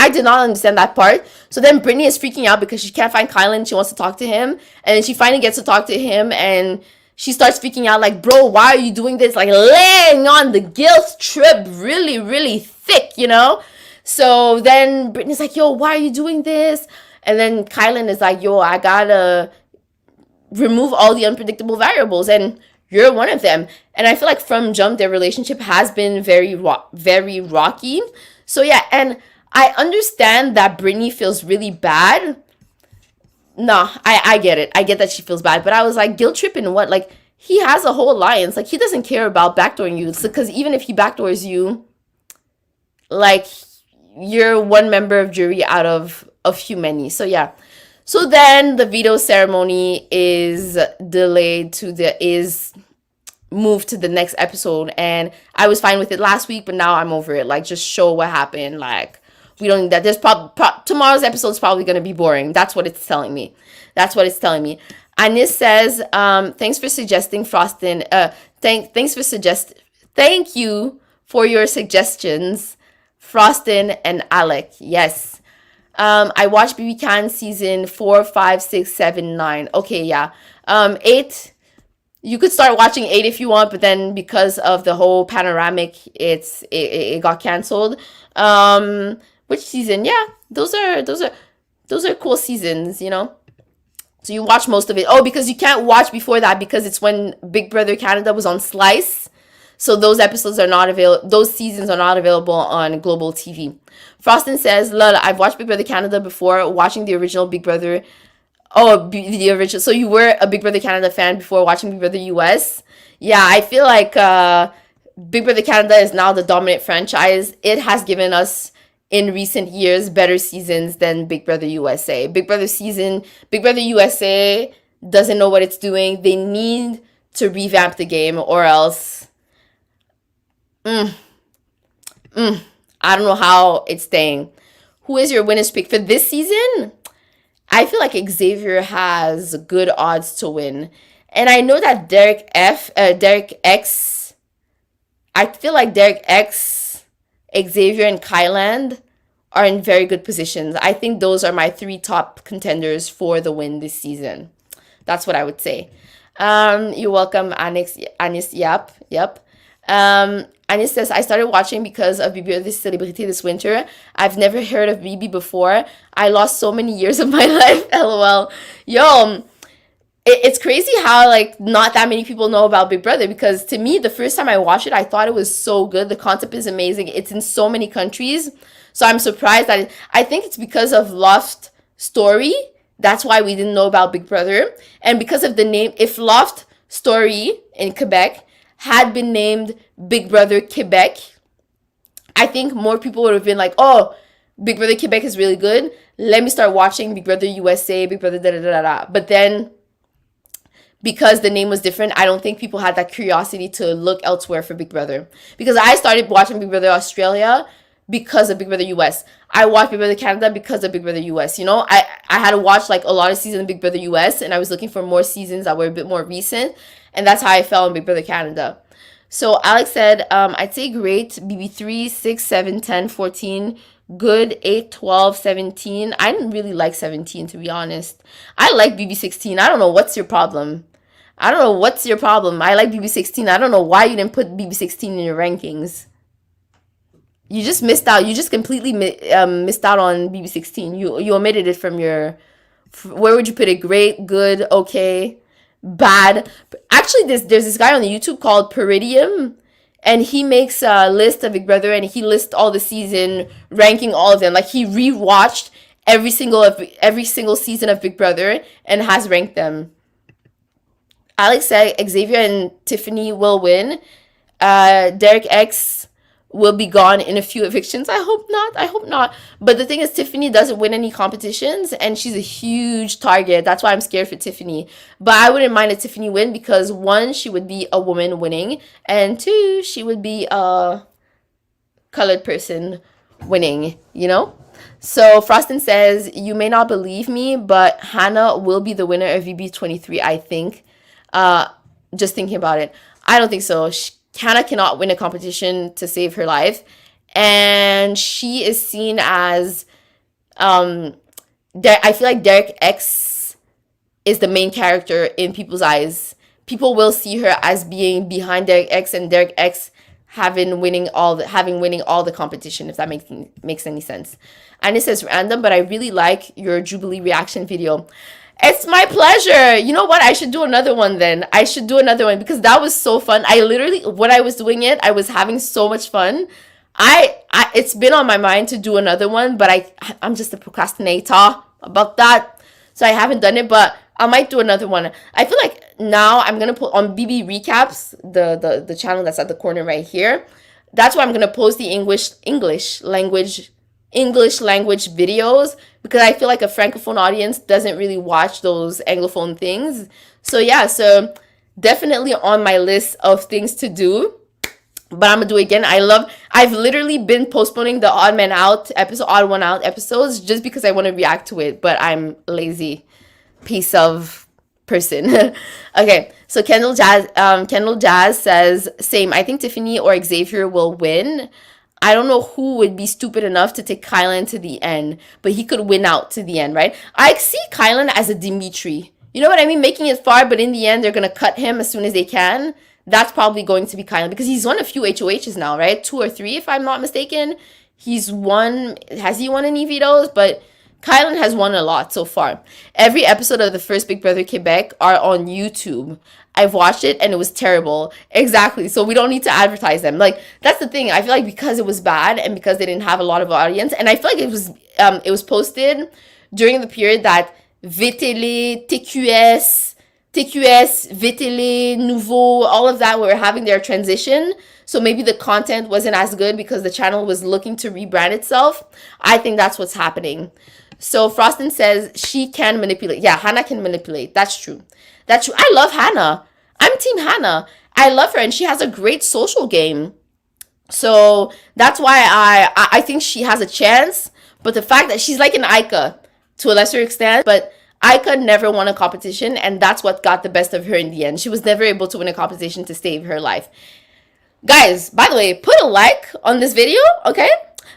S1: I did not understand that part. So then Brittany is freaking out because she can't find Kylan. She wants to talk to him. And then she finally gets to talk to him. And she starts freaking out like, bro, why are you doing this? Like laying on the guilt trip really, really thick, you know? So then Brittany's like, yo, why are you doing this? And then Kylan is like, yo, I gotta remove all the unpredictable variables. And you're one of them. And I feel like from jump, their relationship has been very rocky. So yeah, and I understand that Brittany feels really bad. No, I get it. I get that she feels bad. But I was like, guilt tripping what? Like, he has a whole alliance. Like, he doesn't care about backdooring you. Because even if he backdoors you, like, you're one member of jury out of few many. So yeah. So then the veto ceremony is moved to the next episode. And I was fine with it last week, but now I'm over it. Like, just show what happened. Like, we don't need that. There's tomorrow's episode is probably going to be boring. That's what it's telling me. That's what it's telling me. Anis says, thanks for suggesting Frostin. Thank you for your suggestions, Frostin and Alec. Yes. I watched BB Can season 4, 5, 6, 7, 9. Okay, yeah. 8. You could start watching 8 if you want, but then because of the whole panoramic, it got canceled. Which season? Yeah, those are cool seasons, you know. So you watch most of it. Oh, because you can't watch before that because it's when Big Brother Canada was on Slice. So those episodes are not available. Those seasons are not available on global TV. Frostin says, Lola, I've watched Big Brother Canada before watching the original Big Brother. Oh, the original. So you were a Big Brother Canada fan before watching Big Brother US? Yeah, I feel like Big Brother Canada is now the dominant franchise. It has given us in recent years better seasons than Big Brother USA. Big Brother USA doesn't know what it's doing. They need to revamp the game, or else I don't know how it's staying. Who is your winner's pick for this season? I feel like Xavier has good odds to win. And I know that Derek X, I feel like Derek X, Xavier, and Kylan are in very good positions. I think those are my 3 top contenders for the win this season. That's what I would say. You're welcome, Anis. Yep. Anis says, I started watching because of BB the Celebrity this winter. I've never heard of BB before. I lost so many years of my life. LOL. Yo, it's crazy how like not that many people know about Big Brother, because to me, the first time I watched it, I thought it was so good. The concept is amazing. It's in so many countries. So I'm surprised that I think it's because of Loft Story. That's why we didn't know about Big Brother. And because of the name, if Loft Story in Quebec had been named Big Brother Quebec, I think more people would have been like, oh, Big Brother Quebec is really good. Let me start watching Big Brother USA, Big Brother da-da-da-da-da. But then, because the name was different, I don't think people had that curiosity to look elsewhere for Big Brother. Because I started watching Big Brother Australia because of Big Brother US. I watched Big Brother Canada because of Big Brother US. You know, I had to watch like a lot of seasons of Big Brother US, and I was looking for more seasons that were a bit more recent. And that's how I fell in Big Brother Canada. So Alex said, I'd say great. BB3, 6, 7, 10, 14. Good, 8, 12, 17. I didn't really like 17, to be honest. I like BB16. I don't know what's your problem. I like BB16. I don't know why you didn't put BB16 in your rankings. You just missed out. You just completely missed out on BB16. You omitted it from your... Where would you put it? Great, good, okay, bad. Actually, there's this guy on the YouTube called Peridium, and he makes a list of Big Brother, and he lists all the season, ranking all of them. Like, he rewatched every single season of Big Brother and has ranked them. Alex said Xavier and Tiffany will win. Derek X will be gone in a few evictions. I hope not. But the thing is, Tiffany doesn't win any competitions, and she's a huge target. That's why I'm scared for Tiffany. But I wouldn't mind a Tiffany win, because 1, she would be a woman winning, and 2, she would be a colored person winning, you know? So Frostin says, you may not believe me, but Hannah will be the winner of BB23, I think. Just thinking about it. I don't think so. Hannah cannot win a competition to save her life. And she is seen as, I feel like Derek X is the main character in people's eyes. People will see her as being behind Derek X, and Derek X having winning all the competition, if that makes any sense. And it says random, but I really like your Jubilee reaction video. It's my pleasure. You know what? I should do another one then. Because that was so fun. I literally, when I was doing it, I was having so much fun. It's been on my mind to do another one, but I'm just a procrastinator about that. So I haven't done it, but I might do another one. I feel like now I'm going to put on BB Recaps, the channel that's at the corner right here. That's where I'm going to post the English language videos, because I feel like a Francophone audience doesn't really watch those Anglophone things. So yeah, so definitely on my list of things to do, but I'm gonna do it again. I've literally been postponing the Odd One Out episodes just because I want to react to it, but I'm lazy piece of person. Okay, so Kendall Jazz says, same, I think Tiffany or Xavier will win. I don't know who would be stupid enough to take Kylan to the end, but he could win out to the end, right? I see Kylan as a Dimitri. You know what I mean? Making it far, but in the end, they're going to cut him as soon as they can. That's probably going to be Kylan, because he's won a few HOHs now, right? 2 or 3, if I'm not mistaken. Has he won any vetoes? But Kylan has won a lot so far. Every episode of the first Big Brother Quebec are on YouTube. I've watched it and it was terrible. Exactly. So we don't need to advertise them. Like, that's the thing. I feel like because it was bad and because they didn't have a lot of audience, and I feel like it was posted during the period that VTL, TQS, VTL, Nouveau, all of that were having their transition. So maybe the content wasn't as good because the channel was looking to rebrand itself. I think that's what's happening. So Frostin says she can manipulate. Yeah, Hannah can manipulate. That's true. That's true. I love Hannah. I'm Team Hannah. I love her and she has a great social game. So that's why I think she has a chance. But the fact that she's like an Aika to a lesser extent, but Aika never won a competition, and that's what got the best of her in the end. She was never able to win a competition to save her life. Guys, by the way, put a like on this video, okay?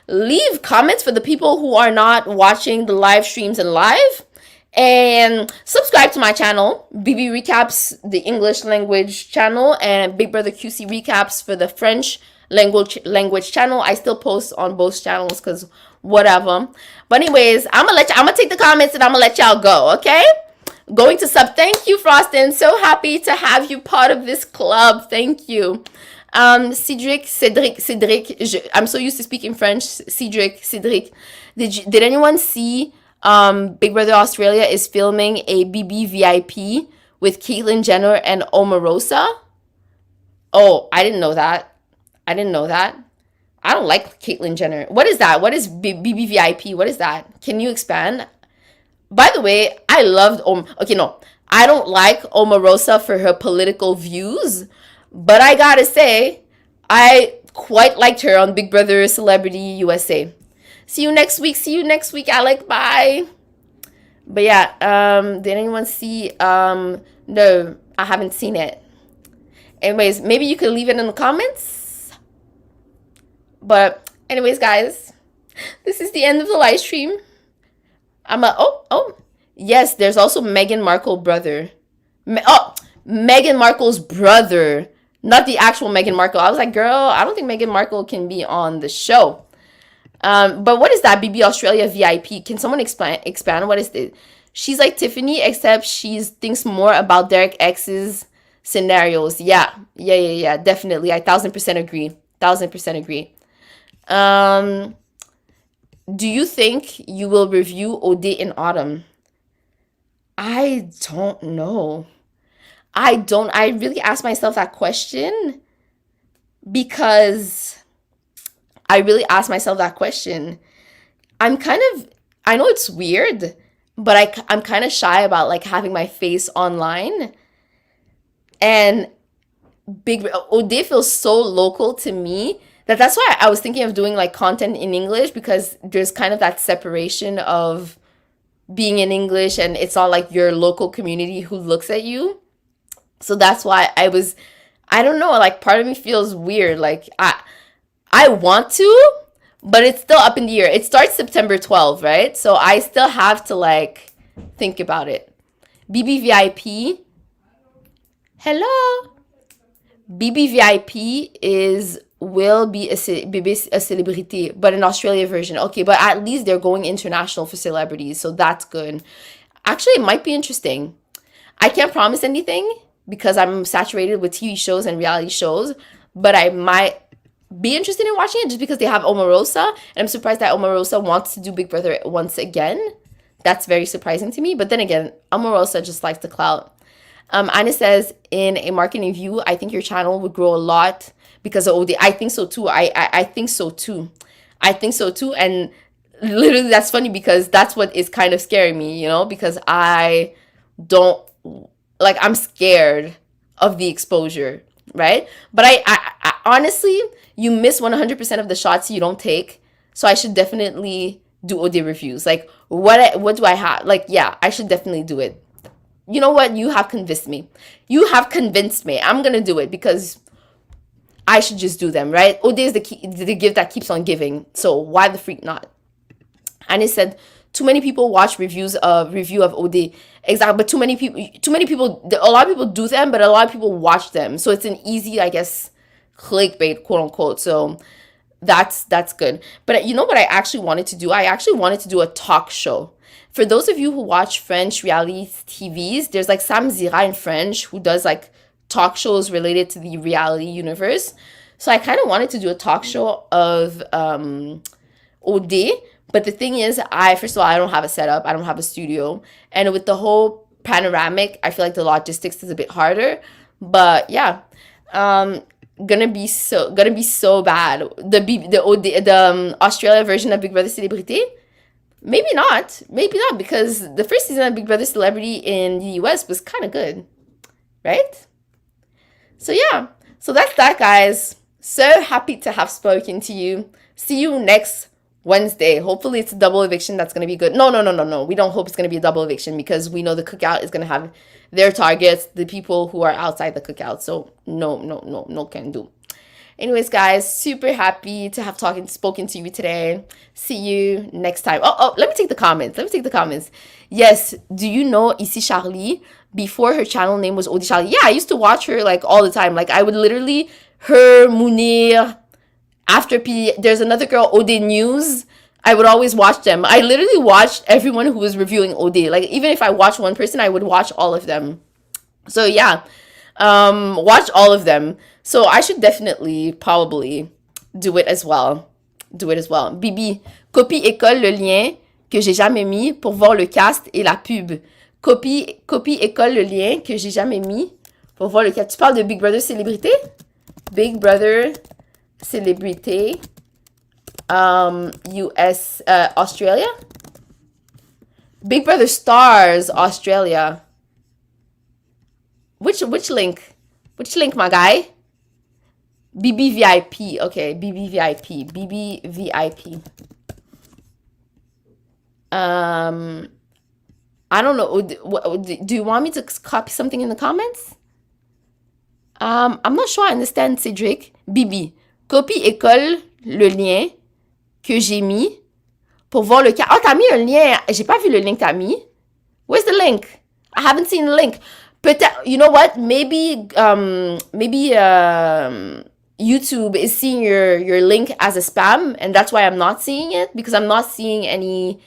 S1: Leave comments for the people who are not watching the live streams and live. And subscribe to my channel, BB Recaps, the English language channel, and Big Brother QC Recaps for the French language channel. I still post on both channels because whatever. But anyways, I'm gonna take the comments and I'm gonna let y'all go, okay? Going to sub. Thank you, Frostin. So happy to have you part of this club. Thank you. Cedric, I'm so used to speaking French. Cedric. Did anyone see Big Brother Australia is filming a BB VIP with Caitlyn Jenner and Omarosa? Oh, I didn't know that. I don't like Caitlyn Jenner. What is that? What is BB VIP? What is that? Can you expand? By the way, I loved I don't like Omarosa for her political views, but I gotta say, I quite liked her on Big Brother Celebrity USA. See you next week, Alec. Bye. But yeah, did anyone see? No, I haven't seen it. Anyways, maybe you could leave it in the comments. But anyways, guys, this is the end of the live stream. Yes, there's also Meghan Markle brother. Meghan Markle's brother, not the actual Meghan Markle. I was like, girl, I don't think Meghan Markle can be on the show. But what is that BB Australia VIP? Can someone expand? What is it? She's like Tiffany, except she thinks more about Derek X's scenarios. Yeah, definitely. I 1000% agree. 1000% agree. Do you think you will review OD in autumn? I don't know. I really asked myself that question because I know it's weird, but I'm kind of shy about like having my face online. And OD feels so local to me that's why I was thinking of doing like content in English, because there's kind of that separation of being in English and it's all like your local community who looks at you. So that's why I don't know, like part of me feels weird. Like I want to, but it's still up in the air. It starts September 12th, right? So I still have to like think about it. BBVIP. Hello. BBVIP will be a celebrity, but an Australia version. Okay, but at least they're going international for celebrities, so that's good. Actually, it might be interesting. I can't promise anything because I'm saturated with TV shows and reality shows, but I might be interested in watching it just because they have Omarosa, and I'm surprised that Omarosa wants to do Big Brother once again. That's very surprising to me, but then again, Omarosa just likes the clout. Anna says, in a marketing view, I think your channel would grow a lot because of OD. I think so too. I think so too. And literally that's funny because that's what is kind of scaring me, because I don't, like, I'm scared of the exposure, right? But I honestly, you miss 100% of the shots you don't take. So I should definitely do OD reviews. Like, what do I have? Like, yeah, I should definitely do it. You know what? You have convinced me. I'm going to do it because I should just do them, right? OD is the gift that keeps on giving. So why the freak not? And it said, too many people watch review of OD. Exactly. But too many people, a lot of people do them, but a lot of people watch them. So it's an easy, I guess, clickbait, quote unquote. So That's good. But you know what I actually wanted to do? I actually wanted to do a talk show. For those of you who watch French reality TVs, there's like Sam Zira in French who does like talk shows related to the reality universe. So I kind of wanted to do a talk show of OD. But the thing is, first of all, I don't have a setup. I don't have a studio. And with the whole panoramic, I feel like the logistics is a bit harder. But yeah, gonna be so bad. The Australia version of Big Brother Célébrité, maybe not, because the first season of Big Brother Celebrity in the US was kind of good, right? So yeah, so that's that, guys. So happy to have spoken to you. See you next Wednesday. Hopefully it's a double eviction. That's going to be good. No. We don't hope it's going to be a double eviction because we know the cookout is going to have their targets, the people who are outside the cookout. So no can do. Anyways, guys, super happy to have spoken to you today. See you next time. Oh, let me take the comments. Yes, do you know Ici Charlie? Before her channel name was Odi Charlie. Yeah, I used to watch her like all the time. Like I would literally, her, Munir, after there's another girl, OD News. I would always watch them. I literally watched everyone who was reviewing OD. Like even if I watched one person, I would watch all of them. So yeah, watch all of them. So I should definitely probably do it as well. Bibi, copie école le lien que j'ai jamais mis pour voir le cast et la pub. Copie école le lien que j'ai jamais mis pour voir le cast. Tu parles de Big Brother Célébrité? Big Brother Célébrité US Australia? Big Brother Stars Australia. Which link? Which link, my guy? BBVIP. Okay, BBVIP. I don't know. Do you want me to copy something in the comments? I'm not sure I understand, Cédric. Bibi, copie école le lien que j'ai mis pour voir le cas. Oh, t'as mis un lien. J'ai pas vu le link t'as mis. Where's the link? I haven't seen the link. Peut-être, you know what? Maybe YouTube is seeing your link as a spam, and that's why I'm not seeing it, because I'm not seeing any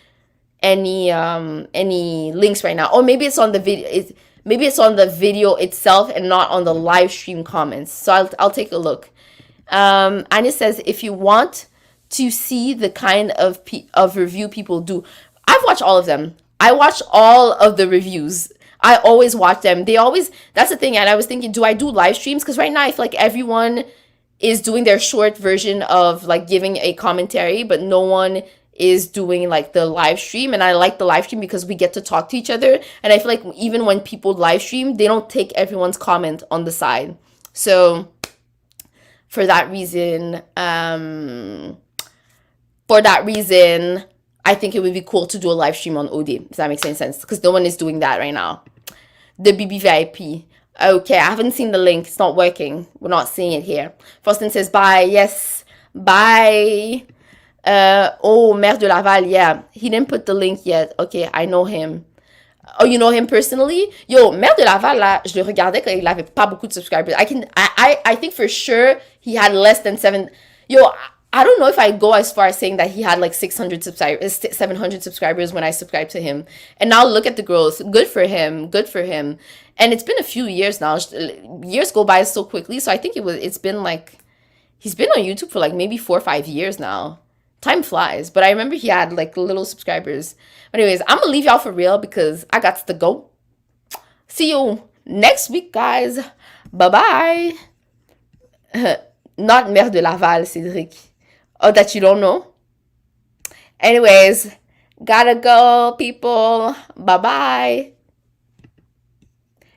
S1: links right now. Or maybe it's on the video. Maybe it's on the video itself and not on the live stream comments. So I'll take a look. Annie says, if you want to see the kind of review people do, I've watched all of them. I watch all of the reviews. I always watch them. That's the thing. And I was thinking, do I do live streams? Because right now I feel like everyone is doing their short version of like giving a commentary, but no one is doing like the live stream. And I like the live stream because we get to talk to each other. And I feel like even when people live stream, they don't take everyone's comment on the side. So for that reason, I think it would be cool to do a live stream on OD. Does that make any sense? Because no one is doing that right now. The BBVIP. Okay, I haven't seen the link. It's not working. We're not seeing it here. Faustin says bye. Yes, bye. Maire de Laval. Yeah, he didn't put the link yet. Okay, I know him. Oh, you know him personally? Yo, Maire de Laval, là, je le regardais quand il avait pas beaucoup de subscribers. I think for sure he had less than 7. Yo, I don't know if I go as far as saying that he had like 700 subscribers when I subscribed to him. And now look at the growth. Good for him. And it's been a few years now. Years go by so quickly. So I think it's been like, he's been on YouTube for like maybe 4 or 5 years now. Time flies. But I remember he had like little subscribers. But anyways, I'm going to leave y'all for real because I got to go. See you next week, guys. Bye-bye. Not Maire de Laval, Cédric. Oh, that you don't know? Anyways, gotta go, people. Bye-bye.